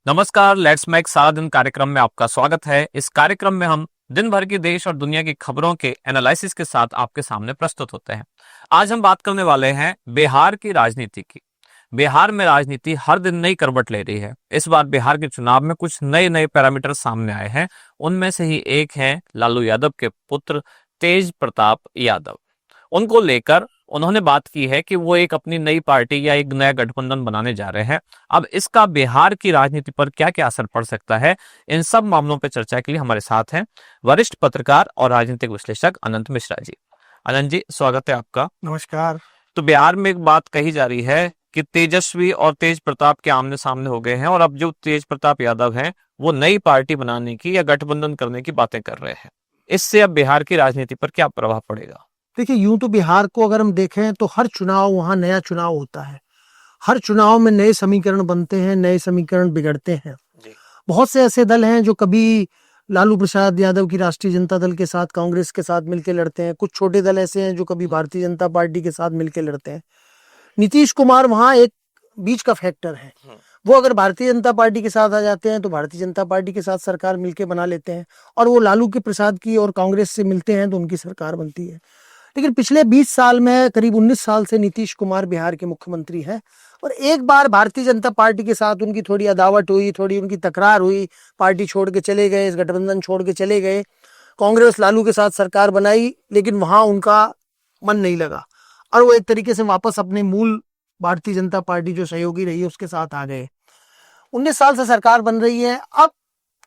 नमस्कार, let's make सारा दिन कार्यक्रम में आपका स्वागत है। इस कार्यक्रम में हम दिन भर की देश और दुनिया की खबरों के एनालिसिस के साथ आपके सामने प्रस्तुत होते हैं। आज हम बात करने वाले हैं बिहार की राजनीति की। बिहार में राजनीति हर दिन नई करवट ले रही है। इस बार बिहार के चुनाव में कुछ नए नए पैरामीटर सामने आए हैं। उनमें से ही एक है लालू यादव के पुत्र तेज प्रताप यादव। उनको लेकर उन्होंने बात की है कि वो एक अपनी नई पार्टी या एक नया गठबंधन बनाने जा रहे हैं। अब इसका बिहार की राजनीति पर क्या क्या असर पड़ सकता है, इन सब मामलों पर चर्चा के लिए हमारे साथ हैं वरिष्ठ पत्रकार और राजनीतिक विश्लेषक अनंत मिश्रा जी। अनंत जी, स्वागत है आपका। नमस्कार। तो बिहार में एक बात कही जा रही है कि तेजस्वी और तेज प्रताप के आमने सामने हो गए हैं और अब जो तेज प्रताप यादव हैं वो नई पार्टी बनाने की या गठबंधन करने की बातें कर रहे हैं। इससे अब बिहार की राजनीति पर क्या प्रभाव पड़ेगा? देखिए, यूं तो बिहार को अगर हम देखें तो हर चुनाव वहां नया चुनाव होता है। हर चुनाव में नए समीकरण बनते हैं, नए समीकरण बिगड़ते हैं। बहुत से ऐसे दल हैं जो कभी लालू प्रसाद यादव की राष्ट्रीय जनता दल के साथ, कांग्रेस के साथ मिलकर लड़ते हैं। कुछ छोटे दल ऐसे हैं जो कभी भारतीय जनता पार्टी के साथ मिलकर लड़ते हैं। नीतीश कुमार वहां एक बीच का फैक्टर है। वो अगर भारतीय जनता पार्टी के साथ आ जाते हैं तो भारतीय जनता पार्टी के साथ सरकार मिलकर बना लेते हैं, और वो लालू के प्रसाद की और कांग्रेस से मिलते हैं तो उनकी सरकार बनती है। लेकिन पिछले 20 साल में करीब 19 साल से नीतीश कुमार बिहार के मुख्यमंत्री हैं, और एक बार भारतीय जनता पार्टी के साथ उनकी थोड़ी अदावट हुई, थोड़ी उनकी तकरार हुई, पार्टी छोड़ के चले गए, इस गठबंधन छोड़ के चले गए। कांग्रेस लालू के साथ सरकार बनाई, लेकिन वहां उनका मन नहीं लगा और वो एक तरीके से वापस अपने मूल भारतीय जनता पार्टी जो सहयोगी रही है उसके साथ आ गए। 19 साल से सरकार बन रही है। अब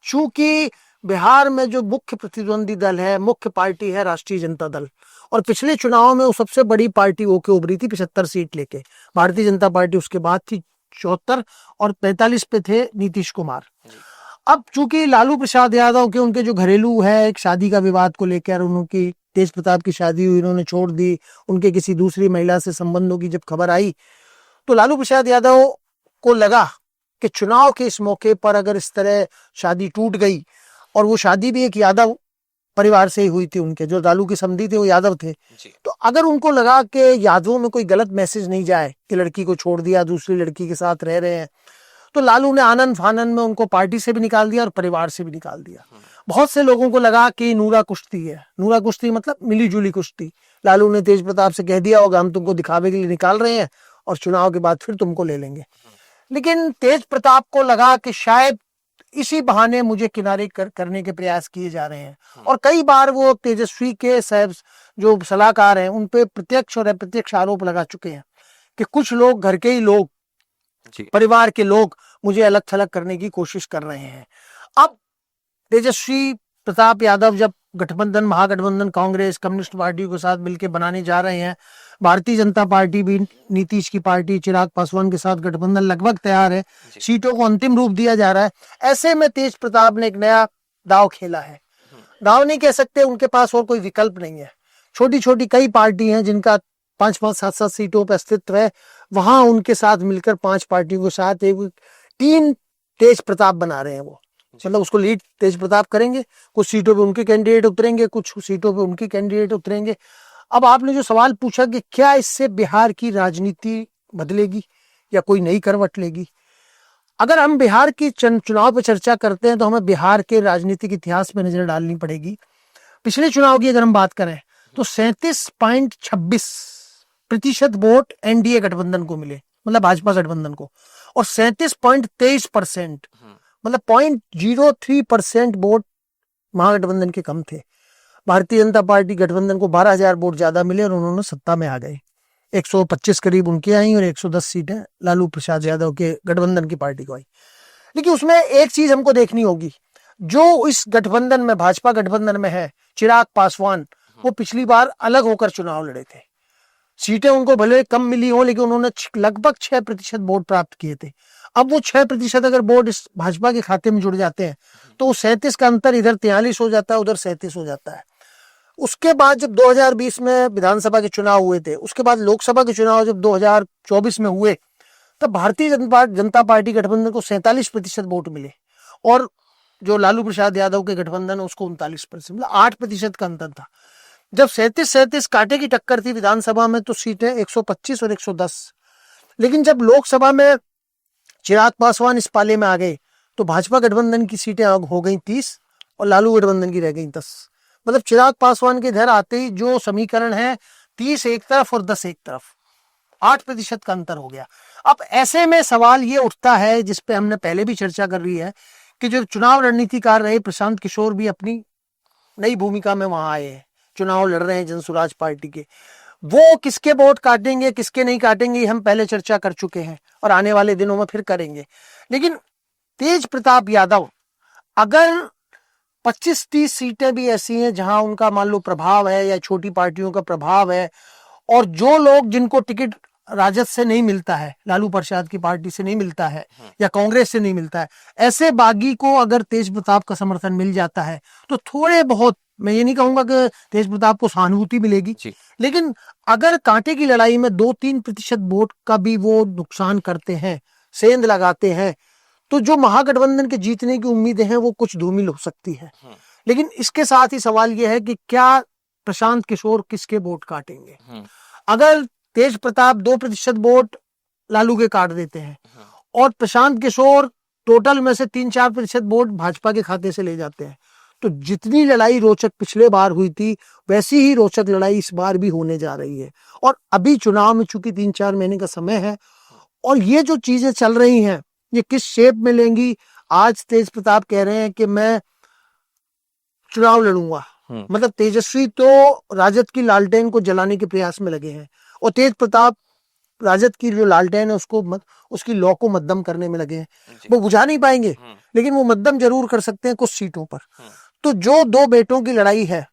चूंकि बिहार में जो मुख्य प्रतिद्वंदी दल है, मुख्य पार्टी है राष्ट्रीय जनता दल, और पिछले चुनाव में वो सबसे बड़ी पार्टी होके उभरी थी 75 सीट लेके। भारतीय जनता पार्टी उसके बाद थी 74 और 45 पे थे नीतीश कुमार। अब चूंकि लालू प्रसाद यादव के उनके जो घरेलू है एक शादी का विवाद को लेकर, उनकी तेज प्रताप की शादी हुई, उन्होंने छोड़ दी, उनके किसी दूसरी महिला से संबंधों की जब खबर आई तो लालू प्रसाद यादव को लगा कि चुनाव के इस मौके पर अगर इस तरह शादी टूट गई, और वो शादी भी एक यादव परिवार से ही हुई थी, उनके जो लालू के समधी थे वो यादव थे, तो अगर उनको लगा कि यादवों में कोई गलत मैसेज नहीं जाए कि लड़की को छोड़ दिया, दूसरी लड़की के साथ रह रहे हैं, तो लालू ने आनंद फानन में उनको पार्टी से भी निकाल दिया और परिवार से भी निकाल दिया। बहुत से लोगों को लगा कि नूरा कुश्ती है। नूरा कुश्ती मतलब मिली जुली कुश्ती। लालू ने तेज प्रताप से कह दिया होगा हम तुमको दिखावे के लिए निकाल रहे हैं और चुनाव के बाद फिर तुमको ले लेंगे। लेकिन तेज प्रताप को लगा कि शायद इसी बहाने मुझे किनारे करने के प्रयास किए जा रहे हैं, और कई बार वो तेजस्वी के साहब जो सलाहकार हैं उन पे प्रत्यक्ष और अप्रत्यक्ष आरोप लगा चुके हैं कि कुछ लोग, घर के ही लोग, परिवार के लोग मुझे अलग थलग करने की कोशिश कर रहे हैं। अब तेजस्वी प्रताप यादव जब गठबंधन, महागठबंधन कांग्रेस कम्युनिस्ट पार्टी के साथ मिलकर बनाने जा रहे हैं, भारतीय जनता पार्टी भी नीतीश की पार्टी चिराग पासवान के साथ गठबंधन लगभग तैयार है, सीटों को अंतिम रूप दिया जा रहा है, ऐसे में तेज प्रताप ने एक नया दाव खेला है। दाव नहीं कह सकते, उनके पास और कोई विकल्प नहीं है। छोटी छोटी कई पार्टी हैं जिनका 5-5, 7-7 सीटों पर अस्तित्व है, वहां उनके साथ मिलकर 5 पार्टियों के साथ एक टीम तेज प्रताप बना रहे हैं। वो मतलब उसको लीड तेज प्रताप करेंगे, कुछ सीटों पे उनके कैंडिडेट उतरेंगे, कुछ सीटों पे उनके कैंडिडेट उतरेंगे। अब आपने जो सवाल पूछा कि क्या इससे बिहार की राजनीति बदलेगी या कोई नई करवट लेगी, अगर हम बिहार की चुनाव पर चर्चा करते हैं तो हमें बिहार के राजनीतिक इतिहास पर नजर डालनी पड़ेगी। पिछले चुनाव की अगर हम बात करें तो 37.26% वोट एनडीए गठबंधन को मिले, मतलब भाजपा गठबंधन को, और 37.23% मतलब 0.03% वोट महागठबंधन के कम थे। भारतीय जनता पार्टी गठबंधन को 12,000 वोट ज्यादा मिले और उन्होंने सत्ता में आ गए। 125 करीब उनके आई और 110 सीटें लालू प्रसाद यादव के गठबंधन की पार्टी को आई। लेकिन उसमें एक चीज हमको देखनी होगी, जो इस गठबंधन में, भाजपा गठबंधन में है, चिराग पासवान, वो पिछली बार अलग होकर चुनाव लड़े थे। सीटें उनको भले कम मिली हो, लेकिन उन्होंने लगभग 6% वोट प्राप्त किए थे। अब वो 6% अगर वोट इस भाजपा के खाते में जुड़ जाते हैं तो 37 का अंतर इधर 43 हो जाता है, उधर 37 हो जाता है। उसके बाद जब 2020 में विधानसभा के चुनाव हुए थे, उसके बाद लोकसभा के चुनाव जब 2024 में हुए, तब भारतीय जनता पार्टी गठबंधन को 47% वोट मिले, और जो लालू प्रसाद यादव के गठबंधन है उसको 39%, मतलब 8% का अंतर था। जब 37-37 कांटे की टक्कर थी विधानसभा में तो सीटें 125 और 110, लेकिन जब लोकसभा में चिराग पासवान इस पाले में आ गए तो भाजपा गठबंधन की सीटें अब हो गई 30 और लालू गठबंधन की रह गई 10। मतलब चिराग पासवान के घर आते ही जो समीकरण है 30 एक तरफ और 10 एक तरफ, 8% का अंतर हो गया। अब ऐसे में सवाल ये उठता है, जिस पे हमने पहले भी चर्चा कर रही है, कि जो चुनाव रणनीतिकार रहे प्रशांत किशोर भी अपनी नई भूमिका में वहां आए हैं, चुनाव लड़ रहे हैं जनसुराज पार्टी के। वो किसके वोट काटेंगे किसके नहीं काटेंगे हम पहले चर्चा कर चुके हैं और आने वाले दिनों में फिर करेंगे। लेकिन तेज प्रताप यादव अगर 25-30 सीटें भी ऐसी हैं जहां उनका मान लो प्रभाव है या छोटी पार्टियों का प्रभाव है, और जो लोग जिनको टिकट राजद से नहीं मिलता है, लालू प्रसाद की पार्टी से नहीं मिलता है या कांग्रेस से नहीं मिलता है, ऐसे बागी को अगर तेज प्रताप का समर्थन मिल जाता है तो थोड़े बहुत, मैं ये नहीं कहूंगा कि तेज प्रताप को सहानुभूति मिलेगी, लेकिन अगर कांटे की लड़ाई में 2-3% वोट का भी वो नुकसान करते हैं, सेंध लगाते हैं, तो जो महागठबंधन के जीतने की उम्मीदें हैं वो कुछ धूमिल हो सकती है। लेकिन इसके साथ ही सवाल यह है कि क्या प्रशांत किशोर किसके वोट काटेंगे। अगर तेज प्रताप 2% वोट लालू के काट देते हैं और प्रशांत किशोर टोटल में से 3-4% वोट भाजपा के खाते से ले जाते हैं, तो जितनी लड़ाई रोचक पिछले बार हुई थी वैसी ही रोचक लड़ाई इस बार भी होने जा रही है। और अभी चुनाव में चूंकि 3-4 महीने का समय है और ये जो चीजें चल रही हैं ये किस शेप में लेंगी। आज तेज प्रताप कह रहे हैं कि मैं चुनाव लड़ूंगा, मतलब तेजस्वी तो राजद की लालटेन को जलाने के प्रयास में लगे हैं और तेज प्रताप राजद की जो लालटेन है उसकी लौ को मध्यम करने में लगे हैं। वो बुझा नहीं पाएंगे लेकिन वो मध्यम जरूर कर सकते हैं कुछ सीटों पर। तो जो दो बेटों की लड़ाई है,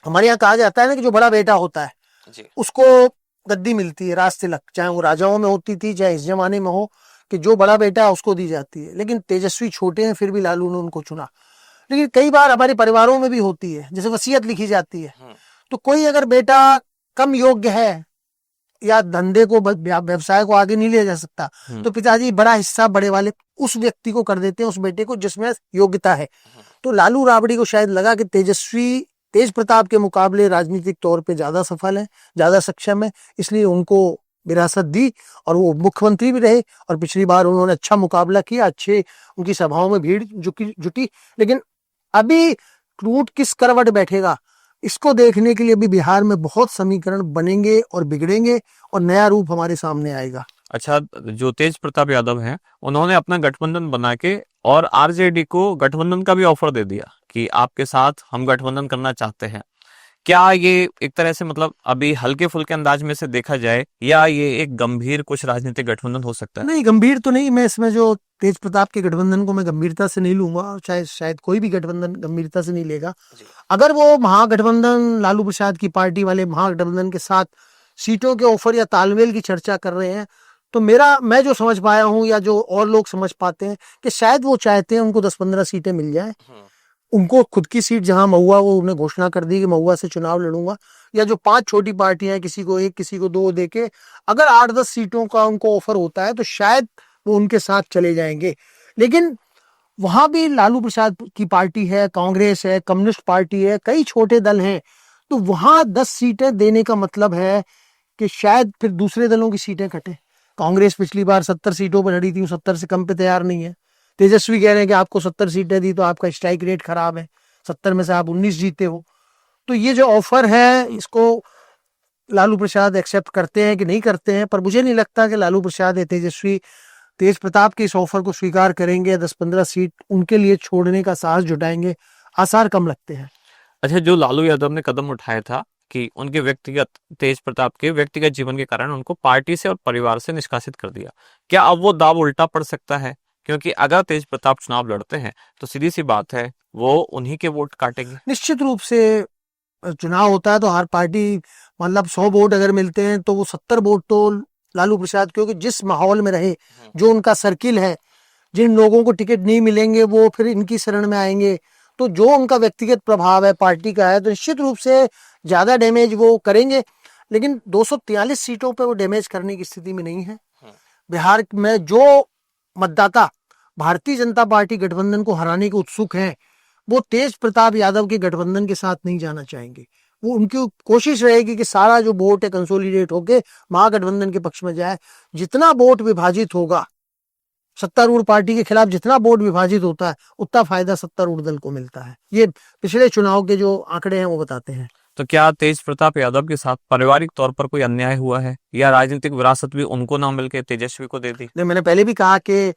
हमारे यहाँ कहा जाता है ना कि जो बड़ा बेटा होता है उसको गद्दी मिलती है, राज तिलक, चाहे वो राजाओं में होती थी चाहे इस जमाने में हो, कि जो बड़ा बेटा है उसको दी जाती है। लेकिन तेजस्वी छोटे हैं फिर भी लालू ने उनको चुना। लेकिन कई बार हमारे परिवारों में भी होती है, जैसे वसीयत लिखी जाती है, तो कोई अगर बेटा कम योग्य है या धंधे को व्यवसाय को आगे नहीं ले जा सकता तो पिताजी बड़ा हिस्सा बड़े वाले उस व्यक्ति को कर देते हैं, उस बेटे को जिसमें योग्यता है। तो लालू राबड़ी को शायद लगा कि तेजस्वी तेज प्रताप के मुकाबले राजनीतिक तौर पे ज्यादा सफल है, ज्यादा सक्षम है, इसलिए उनको विरासत दी और वो मुख्यमंत्री भी रहे और पिछली बार उन्होंने अच्छा मुकाबला किया, अच्छे उनकी सभाओं में भीड़ जुटी। लेकिन अभी रूट किस करवट बैठेगा इसको देखने के लिए भी बिहार में बहुत समीकरण बनेंगे और बिगड़ेंगे और नया रूप हमारे सामने आएगा। अच्छा, जो तेज प्रताप यादव हैं उन्होंने अपना गठबंधन बना के और आरजेडी को गठबंधन का भी ऑफर दे दिया कि आपके साथ हम गठबंधन करना चाहते हैं। क्या ये एक तरह से मतलब अभी हल्के फुल्के अंदाज में से देखा जाए या ये एक गंभीर कुछ राजनीतिक गठबंधन हो सकता है? नहीं, गंभीर तो नहीं। मैं इसमें जो तेज प्रताप के गठबंधन को मैं गंभीरता से नहीं लूंगा, शायद कोई भी गठबंधन गंभीरता से नहीं लेगा। अगर वो महागठबंधन लालू प्रसाद की पार्टी वाले महागठबंधन के साथ सीटों के ऑफर या तालमेल की चर्चा कर रहे हैं तो मैं जो समझ पाया हूं या जो और लोग समझ पाते हैं कि शायद वो चाहते हैं उनको 10-15 सीटें मिल जाए, उनको खुद की सीट जहां महुआ वो उन्हें घोषणा कर दी कि महुआ से चुनाव लड़ूंगा, या जो 5 छोटी पार्टियां हैं किसी को 1 किसी को 2 देके अगर 8-10 सीटों का उनको ऑफर होता है तो शायद वो उनके साथ चले जाएंगे। लेकिन वहां भी लालू प्रसाद की पार्टी है, कांग्रेस है, कम्युनिस्ट पार्टी है, कई छोटे दल हैं, तो वहां 10 सीटें देने का मतलब है कि शायद फिर दूसरे दलों की सीटें कटे। कांग्रेस पिछली बार 70 सीटों पर लड़ी थी, 70 से कम पे तैयार नहीं है। तेजस्वी कह रहे हैं कि आपको 70 सीटें दी तो आपका स्ट्राइक रेट खराब है, 70 में से आप 19 जीते हो। तो ये जो ऑफर है इसको लालू प्रसाद एक्सेप्ट करते हैं कि नहीं करते हैं, पर मुझे नहीं लगता कि लालू प्रसाद या तेजस्वी तेज प्रताप के इस ऑफर को स्वीकार करेंगे। 10-15 सीट उनके लिए छोड़ने का साहस जुटाएंगे, आसार कम लगते हैं। अच्छा, जो लालू यादव ने कदम उठाया था कि उनके व्यक्तिगत तेज प्रताप के व्यक्तिगत जीवन के कारण उनको पार्टी से और परिवार से निष्कासित कर दिया, क्या अब वो दाव उल्टा पड़ सकता है? क्योंकि अगर तेज प्रताप चुनाव लड़ते हैं तो सीधी सी बात है वो उन्हीं के वोट काटेंगे। निश्चित रूप से चुनाव होता है तो हर पार्टी, मतलब 100 वोट अगर मिलते हैं तो वो 70 वोट तो लालू प्रसाद, क्योंकि जिस माहौल में रहे, जो उनका सर्किल है, जिन लोगों को टिकट नहीं मिलेंगे वो फिर इनकी शरण में आएंगे, तो जो उनका व्यक्तिगत प्रभाव है पार्टी का है तो निश्चित रूप से ज्यादा डैमेज वो करेंगे। लेकिन 243 सीटों पे वो डैमेज करने की स्थिति में नहीं है। बिहार में जो मतदाता भारतीय जनता पार्टी गठबंधन को हराने के उत्सुक हैं वो तेज प्रताप यादव के गठबंधन के साथ नहीं जाना चाहेंगे। वो उनकी कोशिश रहेगी कि सारा जो वोट है कंसोलिडेट होके महागठबंधन के पक्ष में जाए। जितना वोट विभाजित होगा सत्तारूढ़ पार्टी के खिलाफ जितना वोट विभाजित होता है उतना फायदा सत्तारूढ़ दल को मिलता है। ये पिछले चुनाव के जो आंकड़े हैं वो बताते हैं। तो क्या तेज प्रताप यादव के साथ पारिवारिक तौर पर कोई अन्याय हुआ है या राजनीतिक विरासत भी उनको ना मिलकर तेजस्वी को दे दी? नहीं, मैंने पहले भी कहा कि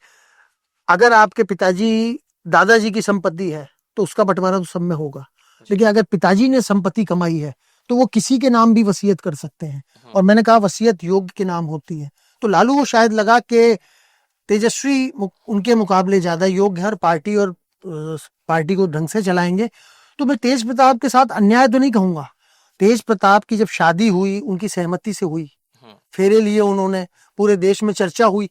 अगर आपके पिताजी दादाजी की संपत्ति है तो उसका बंटवारा तो सब में होगा, लेकिन अगर पिताजी ने संपत्ति कमाई है तो वो किसी के नाम भी वसीयत कर सकते हैं, और मैंने कहा वसीयत योग्य के नाम होती है। तो लालू को शायद लगा कि तेजस्वी उनके मुकाबले ज्यादा योग्य है और पार्टी को ढंग से चलाएंगे। तो मैं तेज प्रताप के साथ अन्याय तो नहीं कहूंगा। तेज प्रताप की जब शादी हुई उनकी सहमति से हुई, फेरे लिए उन्होंने, पूरे देश में चर्चा हुई,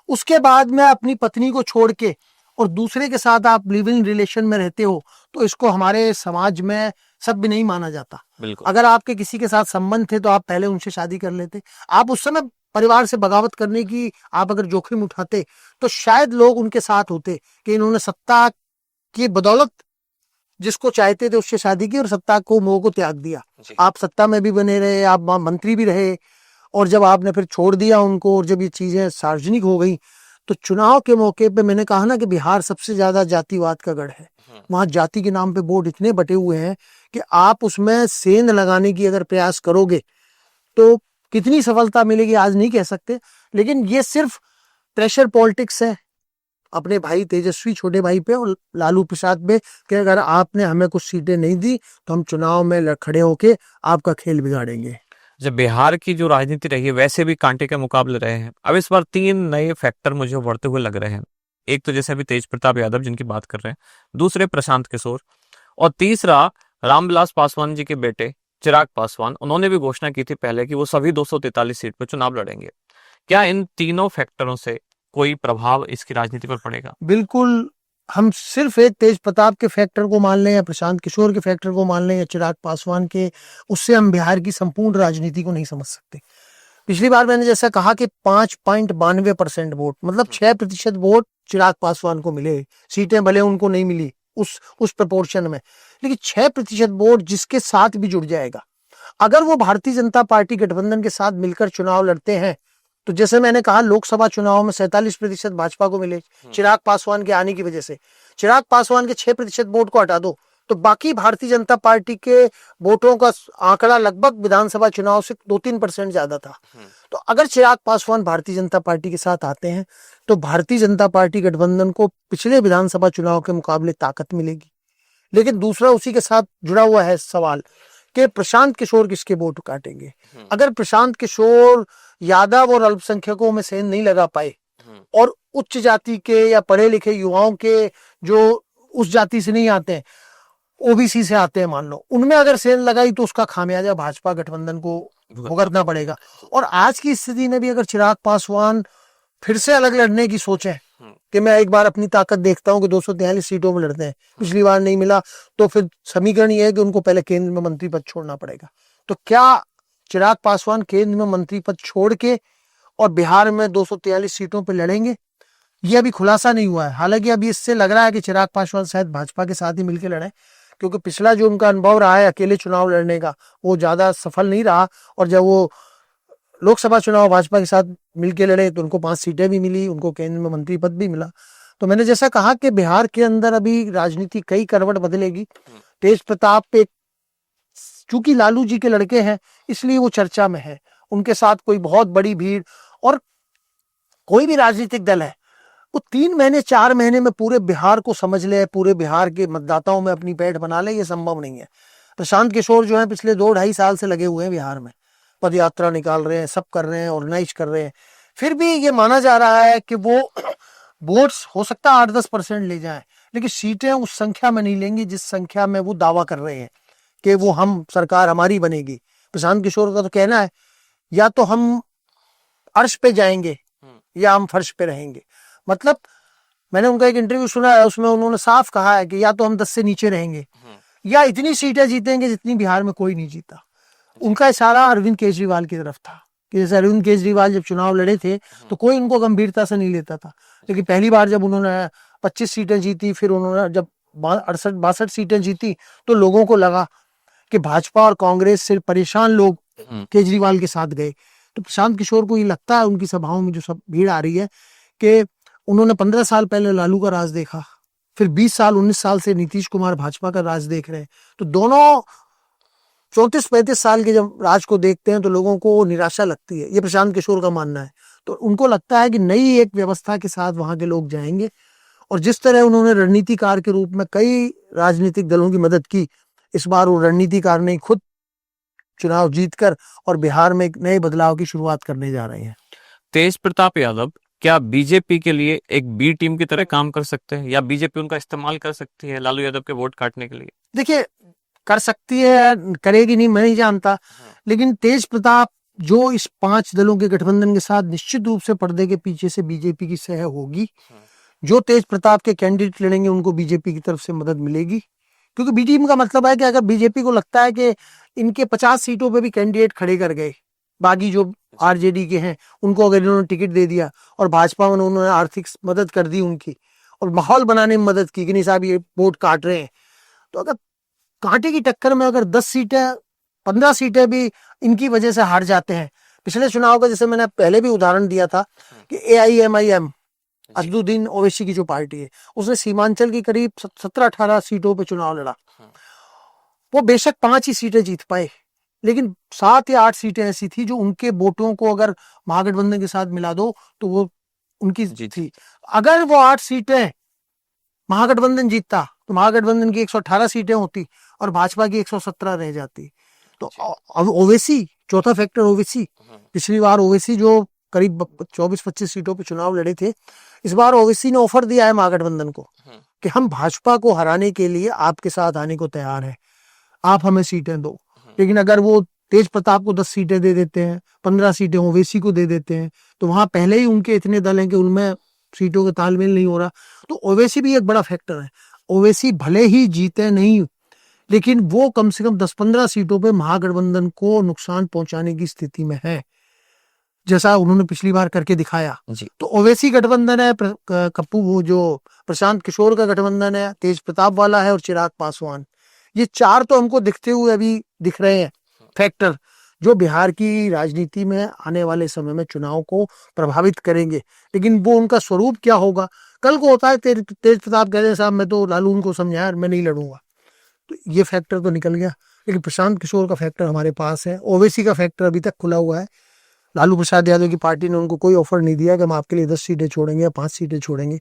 उसके बाद में अपनी पत्नी को छोड़ के और दूसरे के साथ आप लिविंग रिलेशन में रहते हो तो इसको हमारे समाज में सब भी नहीं माना जाता। अगर आपके किसी के साथ संबंध थे तो आप पहले उनसे शादी कर लेते। आप उस समय परिवार से बगावत करने की आप अगर जोखिम उठाते तो शायद लोग उनके साथ होते कि इन्होंने सत्ता की बदौलत जिसको चाहते थे उससे शादी की और सत्ता को मोह को त्याग दिया। आप सत्ता में भी बने रहे, आप मंत्री भी रहे, और जब आपने फिर छोड़ दिया उनको और जब ये चीजें सार्वजनिक हो गई तो चुनाव के मौके पे मैंने कहा ना कि बिहार सबसे ज्यादा जातिवाद का गढ़ है। वहां जाति के नाम पे वोट इतने बटे हुए हैं कि आप उसमें सेंध लगाने की अगर प्रयास करोगे तो कितनी सफलता मिलेगी आज नहीं कह सकते, लेकिन ये सिर्फ प्रेशर पॉलिटिक्स है अपने भाई तेजस्वी छोटे भाई पे और लालू प्रसाद पे कि अगर आपने हमें कुछ सीटें नहीं दी तो हम चुनाव में खड़े होके आपका खेल बिगाड़ेंगे। जब बिहार की जो राजनीति रही है वैसे भी कांटे के मुकाबले रहे हैं। अब इस बार 3 नए फैक्टर मुझे उभरते हुए लग रहे हैं। एक तो जैसे अभी तेज प्रताप यादव जिनकी बात कर रहे हैं, दूसरे प्रशांत किशोर, और तीसरा रामविलास पासवान जी के बेटे चिराग पासवान। उन्होंने भी घोषणा की थी पहले कि वो सभी 243 सीट पर चुनाव लड़ेंगे। क्या इन तीनों फैक्टरों से कोई प्रभाव इसकी राजनीति पर पड़ेगा? बिल्कुल। हम सिर्फ एक तेज प्रताप के फैक्टर को मान लें या प्रशांत किशोर के फैक्टर को मान लें या चिराग पासवान के, उससे हम बिहार की संपूर्ण राजनीति को नहीं समझ सकते। पिछली बार मैंने जैसा कहा कि 5.92% वोट, मतलब 6% वोट चिराग पासवान को मिले, सीटें भले उनको नहीं मिली उस प्रपोर्शन में, लेकिन 6% वोट जिसके साथ भी जुड़ जाएगा। अगर वो भारतीय जनता पार्टी गठबंधन के साथ मिलकर चुनाव लड़ते हैं तो जैसे मैंने कहा लोकसभा चुनाव में 47% भाजपा को मिले चिराग पासवान के आने की वजह से। चिराग पासवान के 6% वोट को हटा दो तो बाकी भारतीय जनता पार्टी के वोटों का आंकड़ा लगभग विधानसभा चुनाव से 2-3% ज्यादा था। तो अगर चिराग पासवान भारतीय जनता पार्टी के साथ आते हैं तो भारतीय जनता पार्टी गठबंधन को पिछले विधानसभा चुनाव के मुकाबले ताकत मिलेगी। लेकिन दूसरा उसी के साथ जुड़ा हुआ है सवाल कि प्रशांत किशोर किसके वोट काटेंगे। अगर प्रशांत किशोर यादव और अल्पसंख्यकों में सेंध नहीं लगा पाए और उच्च जाति के या पढ़े लिखे युवाओं के जो उस जाति से नहीं आते हैं, ओबीसी से आते हैं मान लो, उनमें अगर सेंध लगाई तो उसका खामियाजा भाजपा गठबंधन को भुगतना पड़ेगा। और आज की स्थिति में भी अगर चिराग पासवान फिर से अलग लड़ने की सोचे कि मैं एक बार अपनी ताकत देखता हूं कि 243 सीटों में लड़ते हैं, पिछली बार नहीं मिला, तो फिर समीकरण ये है कि उनको पहले केंद्र में मंत्री पद छोड़ना पड़ेगा। तो क्या चिराग पासवान केंद्र में मंत्री पद छोड़ के और बिहार में 243 सीटों पर लड़ेंगे? ये अभी खुलासा नहीं हुआ है। हालांकि अभी इससे लग रहा है कि चिराग पासवान शायद भाजपा के साथ ही मिलकर लड़े, क्योंकि पिछला जो उनका अनुभव रहा है अकेले चुनाव लड़ने का वो ज्यादा सफल नहीं रहा, और जब वो लोकसभा चुनाव भाजपा के साथ मिलकर लड़े तो उनको 5 सीटें भी मिली, उनको केंद्र में मंत्री पद भी मिला। तो मैंने जैसा कहा कि बिहार के अंदर अभी राजनीति कई करवट बदलेगी। तेज प्रताप पे चूंकि लालू जी के लड़के हैं इसलिए वो चर्चा में है, उनके साथ कोई बहुत बड़ी भीड़, और कोई भी राजनीतिक दल है वो 3 महीने 4 महीने में पूरे बिहार को समझ ले, पूरे बिहार के मतदाताओं में अपनी पैठ बना ले, ये संभव नहीं है। प्रशांत किशोर जो है पिछले 2-2.5 साल से लगे हुए हैं बिहार में, पद यात्रा निकाल रहे हैं, सब कर रहे हैं, ऑर्गेनाइज कर रहे हैं। फिर भी ये माना जा रहा है कि वो वोट्स हो सकता है 8-10% ले जाएं, लेकिन सीटें उस संख्या में नहीं लेंगी जिस संख्या में वो दावा कर रहे हैं कि वो हम सरकार हमारी बनेगी। प्रशांत किशोर का तो कहना है या तो हम अर्श पे जाएंगे या हम फर्श पे रहेंगे। मतलब मैंने उनका एक इंटरव्यू सुना है, उसमें उन्होंने साफ कहा है कि या तो हम 10 से नीचे रहेंगे या इतनी सीटें जीतेंगे जितनी बिहार में कोई नहीं जीता। उनका इशारा अरविंद केजरीवाल की तरफ था कि जैसे अरविंद केजरीवाल जब चुनाव लड़े थे तो कोई उनको गंभीरता से नहीं लेता था, लेकिन पहली बार जब उन्होंने 25 सीटें जीती, फिर उन्होंने जब 68-62 सीटें जीती तो लोगों को लगा कि भाजपा और कांग्रेस से परेशान लोग केजरीवाल के साथ गए। तो प्रशांत किशोर को ये लगता है उनकी सभाओं में जो सब भीड़ आ रही है कि उन्होंने 15 साल पहले लालू का राज देखा, फिर 20 साल 19 साल से नीतीश कुमार भाजपा का राज देख रहे हैं। तो दोनों 34-35 साल के जब राज को देखते हैं तो लोगों को निराशा लगती है, ये प्रशांत किशोर का मानना है। तो उनको लगता है कि नई एक व्यवस्था के साथ वहां के लोग जाएंगे, और जिस तरह उन्होंने रणनीतिकार के रूप में कई राजनीतिक दलों की मदद की, इस बार वो रणनीतिकार ने खुद चुनाव जीतकर और बिहार में एक नए बदलाव की शुरुआत करने जा रहे हैं। तेज प्रताप यादव क्या बीजेपी के लिए एक बी टीम की तरह काम कर सकते हैं, या बीजेपी उनका इस्तेमाल कर सकती है लालू यादव के वोट काटने के लिए? देखिए, कर सकती है, करेगी नहीं मैं नहीं जानता, लेकिन तेज प्रताप जो इस 5 दलों के गठबंधन के साथ निश्चित रूप से पर्दे के पीछे से बीजेपी की सह होगी। जो तेज प्रताप के कैंडिडेट लड़ेंगे उनको बीजेपी की तरफ से मदद मिलेगी, क्योंकि बी टीम का मतलब है कि अगर बीजेपी को लगता है कि इनके 50 सीटों पे भी कैंडिडेट खड़े कर गए, बाकी जो आरजेडी के हैं उनको अगर इन्होंने टिकट दे दिया और भाजपा में उन्होंने आर्थिक मदद कर दी उनकी, और माहौल बनाने में मदद की कि नहीं साहब ये वोट काट रहे हैं, तो अगर कांटे की टक्कर में अगर 10 सीटें 15 सीटें भी इनकी वजह से हार जाते हैं। पिछले चुनाव का जैसे मैंने पहले भी उदाहरण दिया था कि AIMIM असदुद्दीन ओवैसी की जो पार्टी है, उसने सीमांचल की करीब 17-18 सीटों पे चुनाव लड़ा। वो बेशक 5 ही सीटें जीत पाए, लेकिन 7 या 8 सीटें ऐसी थी जो उनके वोटों को अगर महागठबंधन के साथ मिला दो तो वो उनकी थी। अगर वो 8 सीटें महागठबंधन जीतता तो महागठबंधन की 118 सीटें होती और भाजपा की 117 रह जाती। तो अब ओवैसी, चौथा फैक्टर ओवैसी, पिछली बार ओवैसी जो करीब 24-25 सीटों पे चुनाव लड़े थे, इस बार ओवैसी ने ऑफर दिया है महागठबंधन को कि हम भाजपा को हराने के लिए आपके साथ आने को तैयार है, आप हमें सीटें दो। लेकिन अगर वो तेज प्रताप को 10 सीटें दे देते हैं, 15 सीटें ओवैसी को दे देते हैं, तो वहां पहले ही उनके इतने दल हैं कि उनमें सीटों का तालमेल नहीं हो रहा। तो ओवैसी भी एक बड़ा फैक्टर है। ओवैसी भले ही जीते नहीं, लेकिन वो कम से कम 10-15 सीटों पे महागठबंधन को नुकसान पहुंचाने की स्थिति में है, जैसा उन्होंने पिछली बार करके दिखाया जी। तो ओवैसी गठबंधन है, कप्पू वो जो प्रशांत किशोर का गठबंधन है, तेज प्रताप वाला है और चिराग पासवान, ये 4 तो हमको दिखते हुए अभी दिख रहे हैं फैक्टर, जो बिहार की राजनीति में आने वाले समय में चुनाव को प्रभावित करेंगे। लेकिन वो उनका स्वरूप क्या होगा, कल को होता है तेज प्रताप कहते हैं साहब मैं तो लालू उनको समझाया मैं नहीं लड़ूंगा, तो ये फैक्टर तो निकल गया। लेकिन प्रशांत किशोर का फैक्टर हमारे पास है, ओवैसी का फैक्टर अभी तक खुला हुआ है। लालू प्रसाद यादव की पार्टी ने उनको कोई ऑफर नहीं दिया कि हम आपके लिए 10 सीटें छोड़ेंगे या 5 सीटें छोड़ेंगे।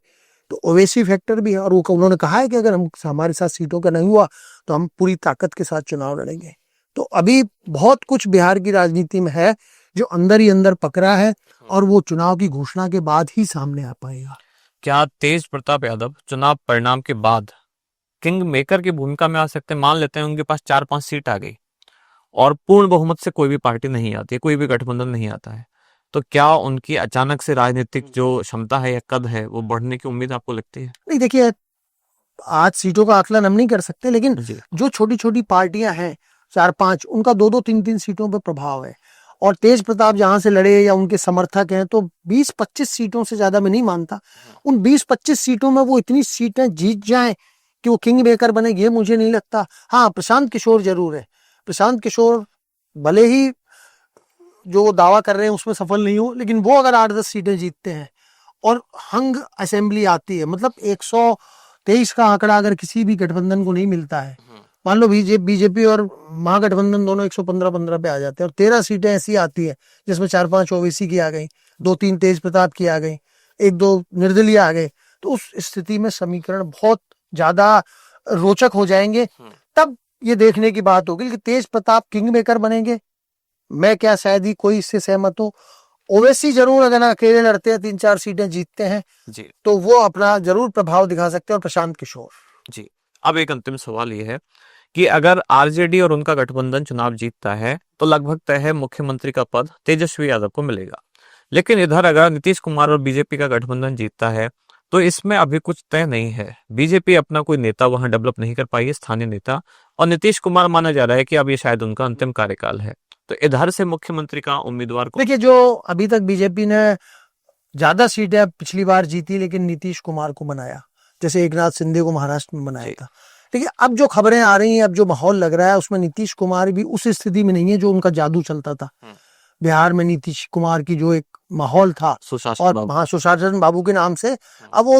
तो ओवैसी फैक्टर भी है, और वो उन्होंने कहा है कि अगर हम हमारे साथ सीटों का नहीं हुआ तो हम पूरी ताकत के साथ चुनाव लड़ेंगे। तो अभी बहुत कुछ बिहार की राजनीति में है जो अंदर ही अंदर पकड़ा है, और वो चुनाव की घोषणा के बाद ही सामने आ पाएगा। क्या तेज प्रताप यादव चुनाव परिणाम के बाद किंग मेकर की भूमिका में आ सकते हैं? मान लेते हैं उनके पास 4-5 सीट आ गई और पूर्ण बहुमत से कोई भी पार्टी नहीं आती, कोई भी गठबंधन नहीं आता है, तो क्या उनकी अचानक से राजनीतिक जो क्षमता है या कद है वो बढ़ने की उम्मीद आपको लगती है? नहीं, देखिए आज सीटों का आकलन हम नहीं कर सकते, लेकिन जो छोटी छोटी पार्टियां हैं 4-5, उनका 2-2, 3-3 सीटों पर प्रभाव है। और तेज प्रताप जहां से लड़े या उनके समर्थक हैं, तो 20-25 सीटों से ज्यादा मैं नहीं मानता। उन 20-25 सीटों में वो इतनी सीटें जीत जाएं कि वो किंग मेकर बने, ये मुझे नहीं लगता। हाँ, प्रशांत किशोर जरूर है। प्रशांत किशोर भले ही जो दावा कर रहे हैं उसमें सफल नहीं हो, लेकिन वो अगर 8-10 सीटें जीतते हैं और हंग असेंबली आती है, मतलब 123 का आंकड़ा अगर किसी भी गठबंधन को नहीं मिलता है, मान लो बीजेपी और महागठबंधन दोनों 115-15 पे आ जाते हैं और 13 सीटें ऐसी आती है जिसमें 4-5 ओवैसी की आ गई, 2-3 तेज प्रताप की आ गई, 1-2 निर्दलीय आ गए, तो उस स्थिति में समीकरण बहुत ज्यादा रोचक हो जाएंगे। तब ये देखने की बात होगी कि तेज प्रताप किंग मेकर बनेंगे, मैं क्या शायद ही कोई इससे सहमत हो। ओवैसी जरूर अगर अकेले लड़ते हैं 3-4 सीटें जीतते हैं जी, तो वो अपना जरूर प्रभाव दिखा सकते हैं। और प्रशांत किशोर जी। अब एक अंतिम सवाल ये है कि अगर आरजेडी और उनका गठबंधन चुनाव जीतता है तो लगभग तय है मुख्यमंत्री का पद तेजस्वी यादव को मिलेगा, लेकिन इधर अगर नीतीश कुमार और बीजेपी का गठबंधन जीतता है तो इसमें अभी कुछ तय नहीं है। बीजेपी अपना कोई नेता वहां डेवलप नहीं कर पाई है, स्थानीय नेता, और नीतीश कुमार माना जा रहा है कि अब ये शायद उनका अंतिम कार्यकाल है। तो इधर से मुख्यमंत्री का उम्मीदवार को देखिए, जो अभी तक बीजेपी ने ज्यादा सीटें पिछली बार जीती लेकिन नीतीश कुमार को बनाया, जैसे एकनाथ शिंदे को महाराष्ट्र में बनाया था। देखिए, अब जो खबरें आ रही हैं, अब जो माहौल लग रहा है, उसमें नीतीश कुमार भी उस स्थिति में नहीं है जो उनका जादू चलता था। बिहार में नीतीश कुमार की जो एक माहौल था सुशासन और बाबू। हाँ सुशासन बाबू के नाम से, अब वो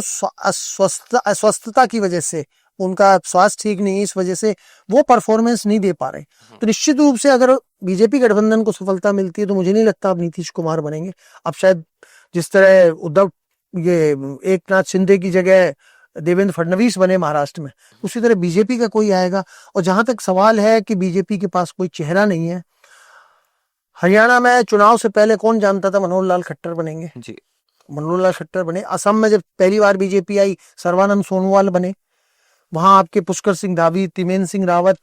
अस्वस्थता की वजह से, उनका स्वास्थ्य ठीक नहीं है, इस वजह से वो परफॉर्मेंस नहीं दे पा रहे। तो निश्चित रूप से अगर बीजेपी गठबंधन को सफलता मिलती है तो मुझे नहीं लगता अब नीतीश कुमार बनेंगे। अब शायद जिस तरह उद्धव ये एकनाथ शिंदे की जगह देवेंद्र फडणवीस बने महाराष्ट्र में, उसी तरह बीजेपी का कोई आएगा। और जहां तक सवाल है कि बीजेपी के पास कोई चेहरा नहीं है, हरियाणा में चुनाव से पहले कौन जानता था मनोहर लाल खट्टर बनेंगे जी। मनोहर लाल खट्टर बने। असम में जब पहली बार बीजेपी आई, सर्बानंद सोनोवाल बने। वहां आपके पुष्कर सिंह धामी, त्रिवेंद्र सिंह रावत,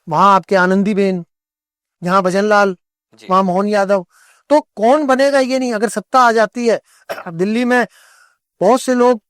वहां आपके आनंदीबेन, यहाँ भजन लाल, वहां मोहन यादव। तो कौन बनेगा ये नहीं, अगर सत्ता आ जाती है। दिल्ली में बहुत से लोग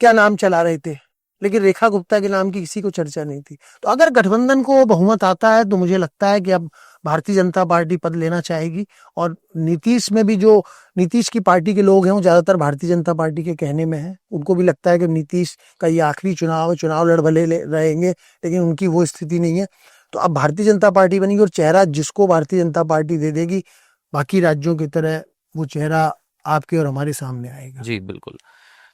क्या नाम चला रहे थे, लेकिन रेखा गुप्ता के नाम की किसी को चर्चा नहीं थी। तो अगर गठबंधन को बहुमत आता है तो मुझे लगता है कि अब भारतीय जनता पार्टी पद लेना चाहेगी। और नीतीश में भी जो नीतीश की पार्टी के लोग हैं वो ज्यादातर भारतीय जनता पार्टी के कहने में है। उनको भी लगता है कि नीतीश का ये आखिरी चुनाव है, चुनाव लड़ भले रहेंगे, लेकिन उनकी वो स्थिति नहीं है। तो अब भारतीय जनता पार्टी बनेगी और चेहरा जिसको भारतीय जनता पार्टी दे देगी, बाकी राज्यों की तरह वो चेहरा आपके और हमारे सामने आएगा। जी बिल्कुल।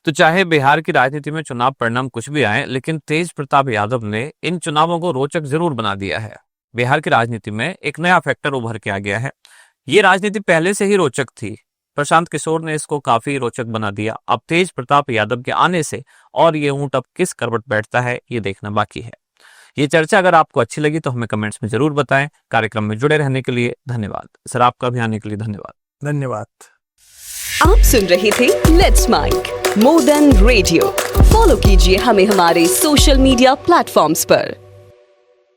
तो चाहे बिहार की राजनीति में चुनाव परिणाम कुछ भी आए, लेकिन तेज प्रताप यादव ने इन चुनावों को रोचक जरूर बना दिया है। बिहार की राजनीति में एक नया फैक्टर उभर के आ गया है। ये राजनीति पहले से ही रोचक थी, प्रशांत किशोर ने इसको काफी रोचक बना दिया। अब तेज प्रताप यादव के आने से और ये ऊंट अब किस करवट बैठता है, ये देखना बाकी है। ये चर्चा अगर आपको अच्छी लगी तो हमें कमेंट्स में जरूर बताएं। कार्यक्रम में जुड़े रहने के लिए धन्यवाद सर, आपका भी आने के लिए धन्यवाद। धन्यवाद। आप सुन रहे थे let's mic more than radio. Follow कीजिए हमें हमारे सोशल मीडिया प्लेटफॉर्म्स पर।